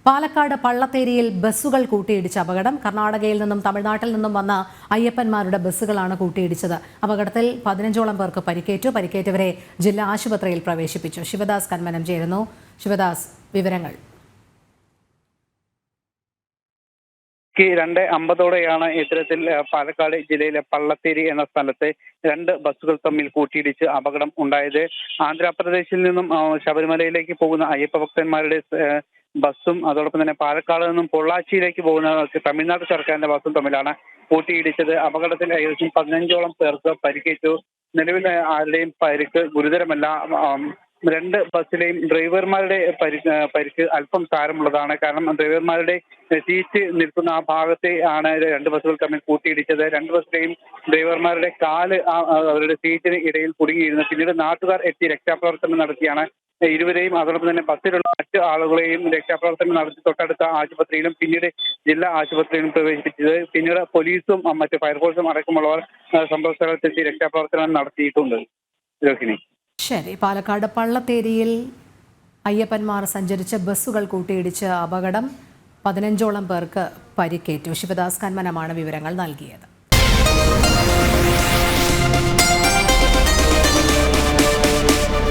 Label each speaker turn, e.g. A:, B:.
A: പാലക്കാട് പള്ളത്തേരിയിൽ ബസ്സുകൾ കൂട്ടിയിടിച്ച അപകടം. കർണാടകയിൽ നിന്നും തമിഴ്നാട്ടിൽ നിന്നും വന്ന അയ്യപ്പന്മാരുടെ ബസ്സുകളാണ് കൂട്ടിയിടിച്ചത്. അപകടത്തിൽ 15ഓളം പേർക്ക് പരിക്കേറ്റു. പരിക്കേറ്റവരെ ജില്ലാ ആശുപത്രിയിൽ പ്രവേശിപ്പിച്ചു. ശിവദാസ് കന്മനം ചേരുന്നു. ശിവദാസ്, വിവരങ്ങൾ.
B: 2:50 ഇത്തരത്തിൽ പാലക്കാട് ജില്ലയിലെ പള്ളത്തേരി എന്ന സ്ഥലത്ത് രണ്ട് ബസ്സുകൾ തമ്മിൽ കൂട്ടിയിടിച്ച് അപകടം ഉണ്ടായത്. ആന്ധ്രാപ്രദേശിൽ നിന്നും ശബരിമലയിലേക്ക് പോകുന്ന അയ്യപ്പ ഭക്തന്മാരുടെ ബസ്സും അതോടൊപ്പം തന്നെ പാലക്കാട് നിന്നും പൊള്ളാച്ചിയിലേക്ക് പോകുന്ന തമിഴ്നാട് സർക്കാരിന്റെ ബസ്സും തമ്മിലാണ് കൂട്ടിയിടിച്ചത്. അപകടത്തിൽ ഏകദേശം 15ഓളം പേർക്ക് പരിക്കേറ്റു. നിലവിൽ ആരുടെയും പരിക്ക് ഗുരുതരമല്ല. രണ്ട് ബസ്സിലെയും ഡ്രൈവർമാരുടെ പരിക്ക് അല്പം സാരമുള്ളതാണ്. കാരണം ഡ്രൈവർമാരുടെ സീറ്റ് നിൽക്കുന്ന ആ ഭാഗത്തെ ആണ് രണ്ട് ബസ്സുകൾ തമ്മിൽ കൂട്ടിയിടിച്ചത്. രണ്ട് ബസ്സിലെയും ഡ്രൈവർമാരുടെ കാല് അവരുടെ സീറ്റിന് ഇടയിൽ കുടുങ്ങിയിരുന്നു. പിന്നീട് നാട്ടുകാർ എത്തി രക്ഷാപ്രവർത്തനം നടത്തിയാണ് ഇരുവരെയും അതോടൊപ്പം തന്നെ ബസ്സിലുള്ള മറ്റ് ആളുകളെയും രക്ഷാപ്രവർത്തനം നടത്തി തൊട്ടടുത്ത ആശുപത്രിയിലും പിന്നീട് ജില്ലാ ആശുപത്രിയിലും പ്രവേശിപ്പിച്ചത്. പിന്നീട് പോലീസും മറ്റ് ഫയർഫോഴ്സും അടക്കമുള്ളവർ സംഭവ സ്ഥലത്തെത്തി രക്ഷാപ്രവർത്തനം നടത്തിയിട്ടുണ്ട്. രോഹിണി.
A: ശരി. പാലക്കാട് പള്ളത്തേരിയിൽ അയ്യപ്പന്മാർ സഞ്ചരിച്ച ബസ്സുകൾ കൂട്ടിയിടിച്ച അപകടം, 15ഓളം പേർക്ക് പരിക്കേറ്റു. ശിവദാസ് കന്മനമാണ് വിവരങ്ങൾ നൽകിയത്.